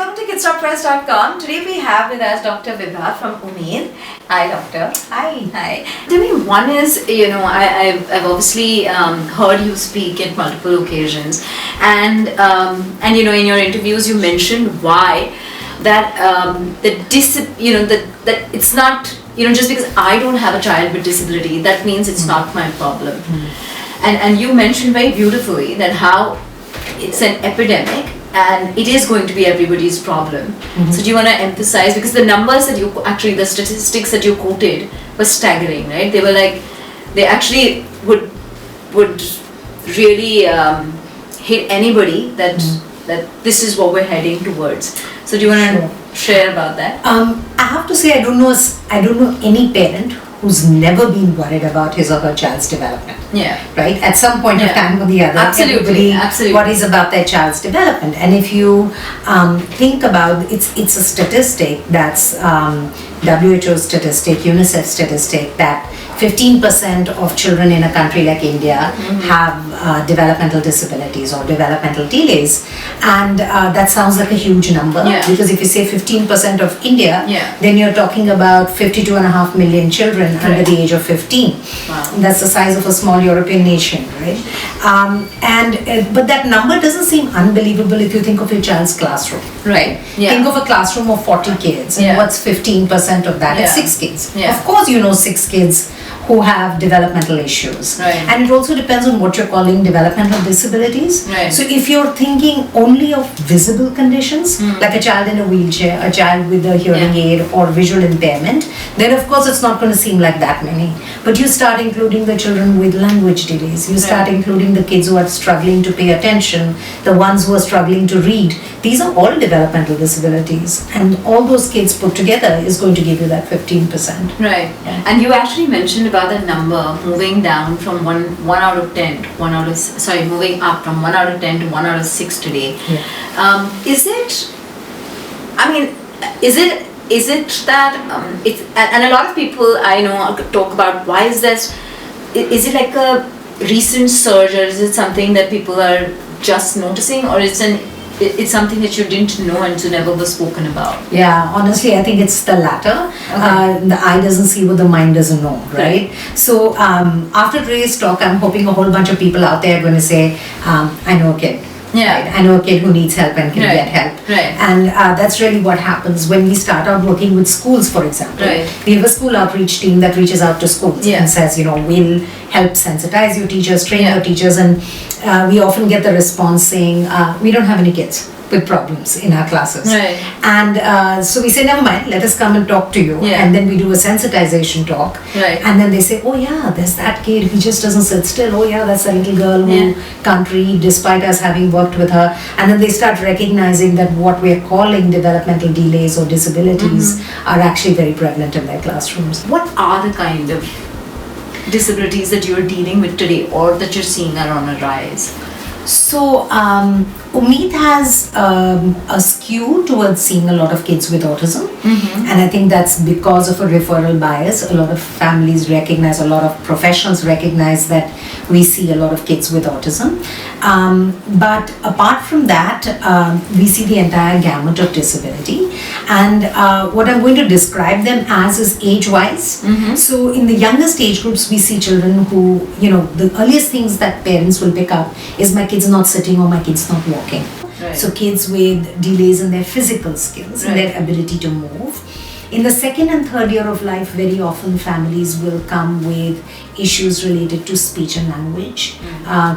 welcome to KidsTalkPress.com. Today we have with us Dr. Vibha from Umeed. Hi, Doctor. Hi. Hi. Tell me, one is, I've obviously heard you speak at multiple occasions, and in your interviews you mentioned why that that it's not, just because I don't have a child with disability, that means it's not my problem. And you mentioned very beautifully that how it's an epidemic and it is going to be everybody's problem. So do you want to emphasize, because the numbers that the statistics that you quoted were staggering, right? They were like, they actually would really hit anybody that this is what we're heading towards. So do you want to share about that? I have to say I don't know any parent who's never been worried about his or her child's development. Yeah. Right? At some point of time or the other, Absolutely. everybody worries about their child's development. And if you think about it's a statistic that's WHO statistic, UNICEF statistic, that 15% of children in a country like India have developmental disabilities or developmental delays, and that sounds like a huge number, because if you say 15% of India, then you're talking about 52.5 million children under the age of 15. Wow. That's the size of a small European nation, right? But that number doesn't seem unbelievable if you think of your child's classroom. Right. Yeah. Think of a classroom of 40 kids, and what's 15% of that? It's 6 kids. Yeah. Of course, 6 kids who have developmental issues. Right. And it also depends on what you're calling developmental disabilities. Right. So if you're thinking only of visible conditions, like a child in a wheelchair, a child with a hearing aid or visual impairment, then of course it's not going to seem like that many. But you start including the children with language delays, you start including the kids who are struggling to pay attention, the ones who are struggling to read. These are all developmental disabilities, and all those kids put together is going to give you that 15%. Right. And you actually mentioned about that number moving down from moving up from 1 out of 10 to 1 out of 6 today. Is it that and a lot of people I know talk about, why is this, is it like a recent surge, or is it something that people are just noticing, or it's something that you didn't know and so never was spoken about? Yeah, honestly, I think it's the latter. The eye doesn't see what the mind doesn't know, right? So after today's talk, I'm hoping a whole bunch of people out there are going to say, I know a kid. Yeah. Right? I know a kid who needs help and can get help. Right. And that's really what happens when we start out working with schools, for example. Right. We have a school outreach team that reaches out to schools and says, we'll help sensitize your teachers, train your teachers, and we often get the response saying, we don't have any kids with problems in our classes. Right. And so we say, never mind, let us come and talk to you. And then we do a sensitization talk. Right. And then they say, oh yeah, there's that kid, he just doesn't sit still. Oh yeah, that's a little girl who can't read despite us having worked with her. And then they start recognizing that what we're calling developmental delays or disabilities are actually very prevalent in their classrooms. What are the kind of disabilities that you're dealing with today or that you're seeing are on a rise? So Umeed has a skew towards seeing a lot of kids with autism, and I think that's because of a referral bias. A lot of families recognize, a lot of professionals recognize that we see a lot of kids with autism. But apart from that, we see the entire gamut of disability, and what I'm going to describe them as is age-wise. So in the youngest age groups, we see children who, the earliest things that parents will pick up is my kid's not sitting or my kid's not walking. Right. So kids with delays in their physical skills and their ability to move. In the second and third year of life, very often families will come with issues related to speech and language.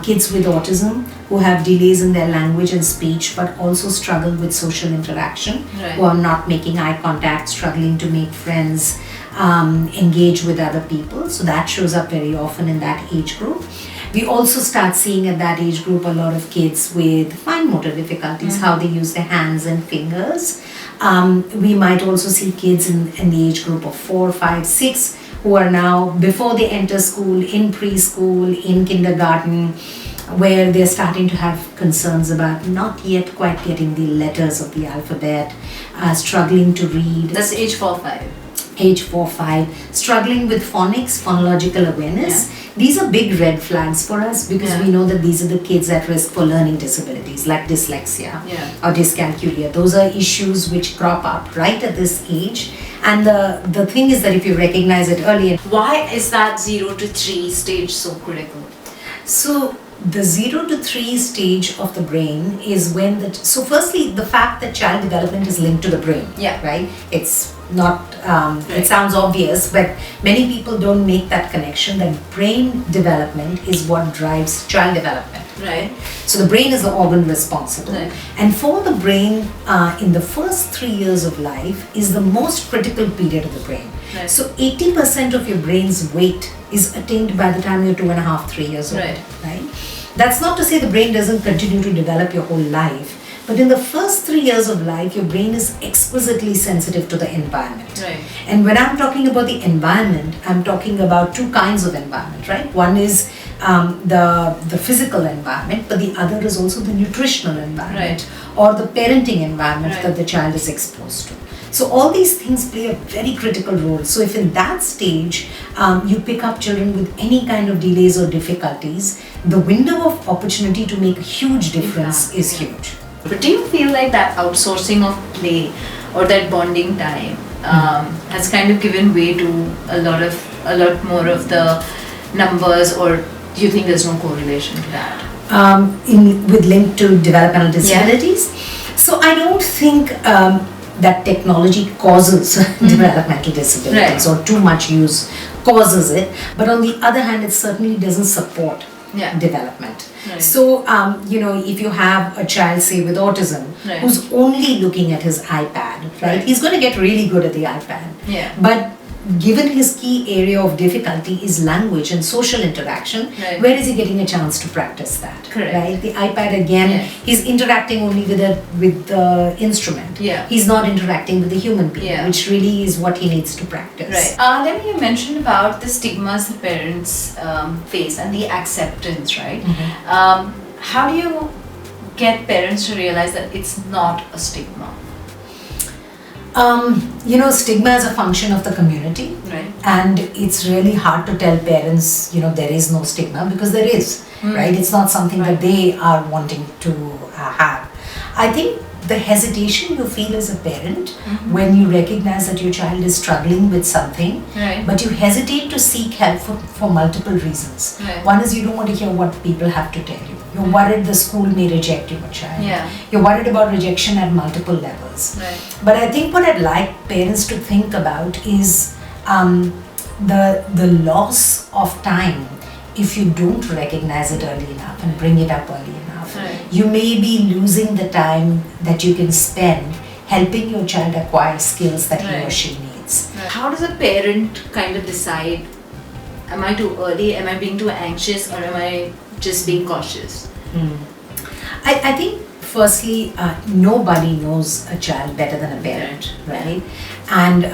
Kids with autism who have delays in their language and speech but also struggle with social interaction, who are not making eye contact, struggling to make friends, engage with other people. So that shows up very often in that age group. We also start seeing at that age group a lot of kids with fine motor difficulties, how they use their hands and fingers. We might also see kids in the age group of 4, 5, 6 who are now, before they enter school, in preschool, in kindergarten, where they're starting to have concerns about not yet quite getting the letters of the alphabet, struggling to read. That's age 4, 5. Age 4, 5, struggling with phonics, phonological awareness. these are big red flags for us because we know that these are the kids at risk for learning disabilities like dyslexia or dyscalculia. Those are issues which crop up right at this age. And the thing is that if you recognize it early. Why is that 0 to 3 stage so critical? So the 0 to 3 stage of the brain is when so firstly, the fact that child development is linked to the brain, right? It's not, it sounds obvious, but many people don't make that connection that brain development is what drives child development. Right. So the brain is the organ responsible. Right. And for the brain, in the first 3 years of life is the most critical period of the brain. Right. So 80% of your brain's weight is attained by the time you're 2.5, 3 years old. Right. That's not to say the brain doesn't continue to develop your whole life, but in the first 3 years of life, your brain is exquisitely sensitive to the environment. Right. And when I'm talking about the environment, I'm talking about two kinds of environment, right? One is the physical environment, but the other is also the nutritional environment or the parenting environment that the child is exposed to. So all these things play a very critical role. So if in that stage you pick up children with any kind of delays or difficulties, the window of opportunity to make a huge difference is huge. But do you feel like that outsourcing of play or that bonding time has kind of given way to a lot more of the numbers, or do you think there's no correlation to that? With link to developmental disabilities? So I don't think that technology causes developmental disabilities or too much use causes it, but on the other hand, it certainly doesn't support development. So, if you have a child, say, with autism, who's only looking at his iPad, he's going to get really good at the iPad. But given his key area of difficulty is language and social interaction, where is he getting a chance to practice that? Right? The iPad again, he's interacting only with the instrument. He's not interacting with the human being, which really is what he needs to practice. Then you mentioned about the stigmas the parents face and the acceptance, right? How do you get parents to realize that it's not a stigma? Stigma is a function of the community, and it's really hard to tell parents, there is no stigma, because there is, right? It's not something that they are wanting to have. I think the hesitation you feel as a parent when you recognize that your child is struggling with something, but you hesitate to seek help for multiple reasons. One is you don't want to hear what people have to tell you. You're worried the school may reject your child. You're worried about rejection at multiple levels. But I think what I'd like parents to think about is the loss of time if you don't recognize it early enough and bring it up early enough. You may be losing the time that you can spend helping your child acquire skills that he or she needs. How does a parent kind of decide, am I too early, am I being too anxious, or am I just being cautious? I think firstly, nobody knows a child better than a parent, right? And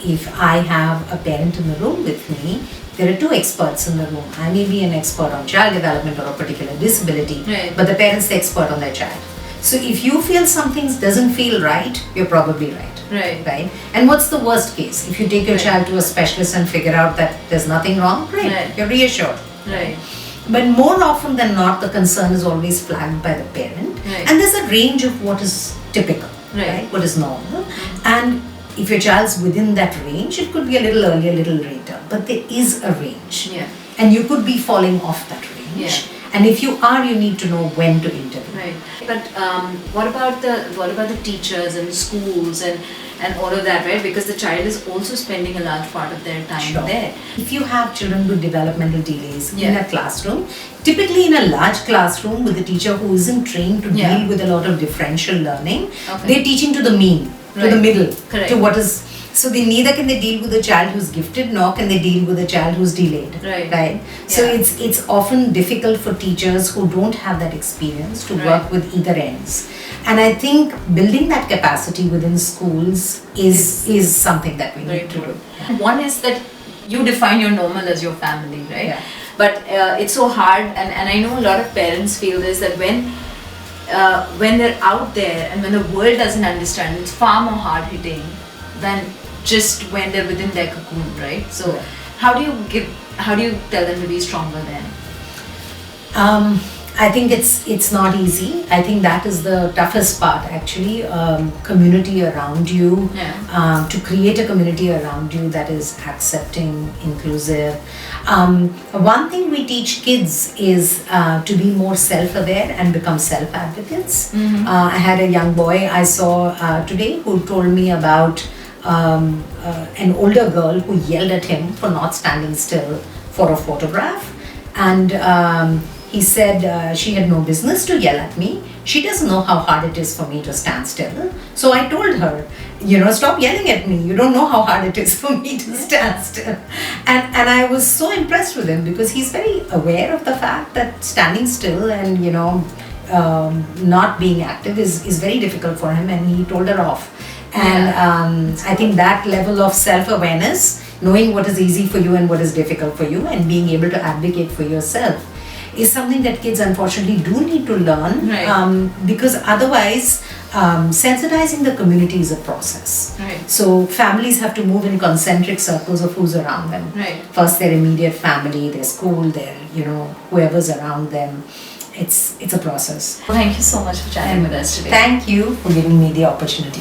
if I have a parent in the room with me, there are two experts in the room. I may be an expert on child development or a particular disability, but the parent's the expert on their child. So if you feel something doesn't feel right, you're probably right. Right? And what's the worst case? If you take your child to a specialist and figure out that there's nothing wrong, great, you're reassured. But more often than not, the concern is always flagged by the parent. And there's a range of what is typical, what is normal. And if your child's within that range, it could be a little earlier, a little later. But there is a range. And you could be falling off that range. And if you are, you need to know when to intervene. But what about the teachers and schools and all of that, right? Because the child is also spending a large part of their time there. If you have children with developmental delays in a classroom, typically in a large classroom with a teacher who isn't trained to deal with a lot of differential learning, they're teaching to the mean, to the middle, to what is. So neither can they deal with a child who's gifted, nor can they deal with a child who's delayed. Right? So it's often difficult for teachers who don't have that experience to work with either ends. And I think building that capacity within schools is something that we need to do. One is that you define your normal as your family, right? But it's so hard, and I know a lot of parents feel this, that when they're out there and when the world doesn't understand, it's far more hard hitting than just when they're within their cocoon, right? So how do you how do you tell them to be stronger then? I think it's not easy. I think that is the toughest part actually. Community around you, to create a community around you that is accepting, inclusive. One thing we teach kids is to be more self-aware and become self-advocates. I had a young boy I saw today who told me about an older girl who yelled at him for not standing still for a photograph, and he said she had no business to yell at me. She doesn't know how hard it is for me to stand still. So I told her, stop yelling at me. You don't know how hard it is for me to stand still. And I was so impressed with him because he's very aware of the fact that standing still and, not being active is very difficult for him, and he told her off. And I think that level of self-awareness, knowing what is easy for you and what is difficult for you, and being able to advocate for yourself, is something that kids unfortunately do need to learn, because otherwise sensitizing the community is a process. So families have to move in concentric circles of who's around them. First their immediate family, their school, their whoever's around them. It's a process. Well, thank you so much for chatting with us today. Thank you for giving me the opportunity.